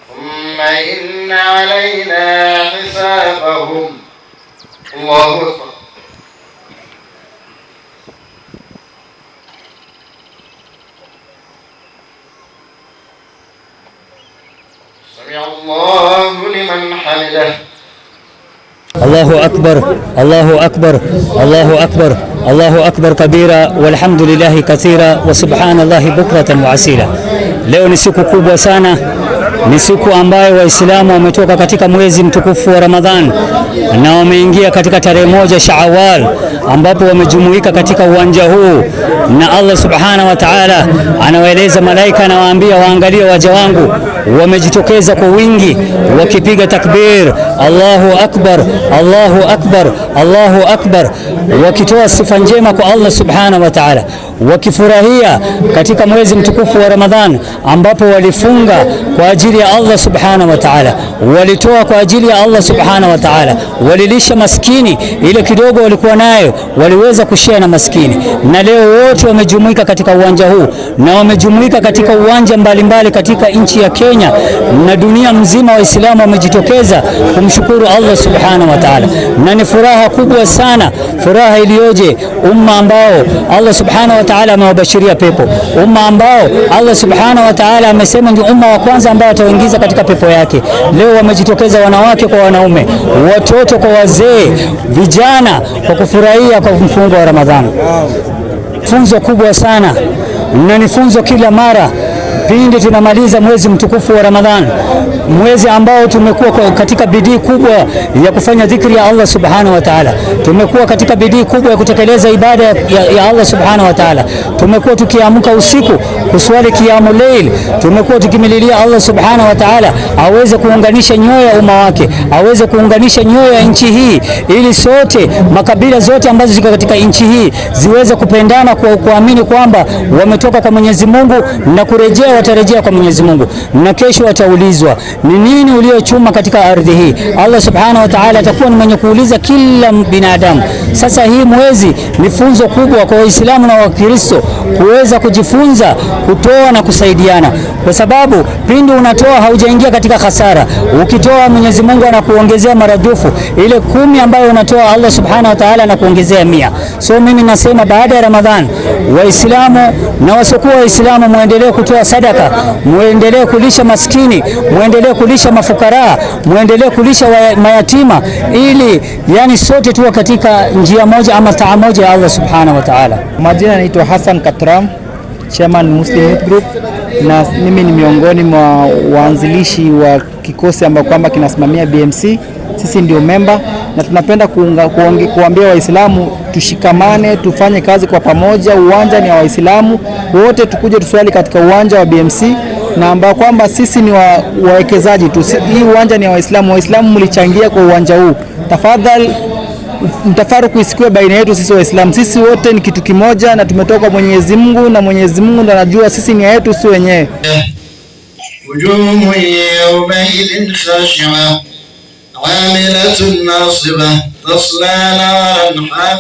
ثم إن علينا حسابهم. الله أكبر. سمع الله لمن حمده. الله أكبر الله أكبر الله أكبر الله أكبر كبيرا والحمد لله كثيرا وسبحان الله بكرة وعسيلا. Leo ni siku kubwa sana, ni siku ambayo Waislamu wametoka katika mwezi mtukufu wa Ramadhan na wameingia katika tarehe moja Shawwal, ambapo wamejumuika katika uwanja huu, na Allah subhanahu wa ta'ala anawaeleza malaika, anawaambia waangalie waja wangu wamejitokeza kwa wingi wakipiga takbir Allahu akbar Allahu akbar Allahu akbar, wakitoa sifa njema kwa Allah subhanahu wa ta'ala, wakifurahia katika mwezi mtukufu wa Ramadhan ambapo walifunga kwa ajili ya Allah subhanahu wa ta'ala, walitoa kwa ajili ya Allah subhanahu wa ta'ala, walilisha maskini ile kidogo walikuwa nayo, waliweza kushare na maskini. Na leo wote wamejumuika katika uwanja huu, na wamejumuika katika uwanja mbalimbali katika nchi ya Kenya na dunia mzima. Waislamu wamejitokeza kumshukuru Allah subhanahu wa ta'ala, na ni furaha kubwa sana, furaha iliyoje, umma ambao Allah subhanahu wa ta'ala amewabashiria pepo, umma ambao Allah subhanahu wa ta'ala amesema ndio umma wa kwanza ambao ataingiza katika pepo yake. Leo wamejitokeza wanawake kwa wanaume, watoto kwa wazee, vijana, kwa kufurahia kwa mfungo wa Ramadhani. Funzo kubwa sana, na ni funzo kila mara pindi tunamaliza mwezi mtukufu wa Ramadhani, mwezi ambao tumekuwa katika bidii kubwa ya kufanya dhikri ya Allah subhanahu wa ta'ala, tumekuwa katika bidii kubwa ya kutekeleza ibada ya Allah subhanahu wa ta'ala, tumekuwa tukiamka usiku kuswali kiamu leil, tumekuwa tukimililia Allah subhanahu wa ta'ala aweze kuunganisha nyoyo ya umma wake, aweze kuunganisha nyoyo ya nchi hii, ili sote makabila zote ambazo ziko katika nchi hii ziweze kupendana kwa kuamini kwamba wametoka kwa Mwenyezi Mungu na kurejea, watarejea kwa Mwenyezi Mungu, na kesho wataulizwa ni nini uliochuma katika ardhi hii. Allah subhanahu wa ta'ala atakuwa ni mwenye kuuliza kila binadamu. Sasa hii mwezi ni funzo kubwa kwa Waislamu na Wakristo kuweza kujifunza kutoa na kusaidiana, kwa sababu pindi unatoa haujaingia katika hasara. Ukitoa Mwenyezi Mungu anakuongezea maradufu, ile 10 ambayo unatoa Allah subhanahu wa ta'ala anakuongezea 100. So mimi nasema baada ya Ramadhan, Waislamu na wasiokuwa Waislamu muendelee kutoa sadaka, muendelee kulisha maskini, muendelee kulisha mafukara, muendelee kulisha mayatima, ili yani sote tuwe katika njia moja ama taa moja ya Allah subhanahu wa ta'ala. Majina naitwa Hassan Katram, Chairman Muslim Youth Group, na mimi ni miongoni mwa waanzilishi wa kikosi ambao kwamba kinasimamia BMC. Sisi ndio member, na tunapenda kuambia Waislamu tushikamane, tufanye kazi kwa pamoja. Uwanja ni wa Waislamu wote, tukuje tuswali katika uwanja wa BMC, na ambao kwamba sisi ni wawekezaji tu. Hii uwanja ni wa Waislamu, Waislamu mlichangia kwa uwanja huu. Tafadhali mtafaruku isikiwe baina yetu sisi Waislamu. Sisi wote ni kitu kimoja na tumetoka kwa Mwenyezi Mungu, na Mwenyezi Mungu ndo anajua sisi ni yetu si wenyewe. Wujuhu yawmaidhin khashi'ah 'amilatun nasibah tasla naran hamiyah.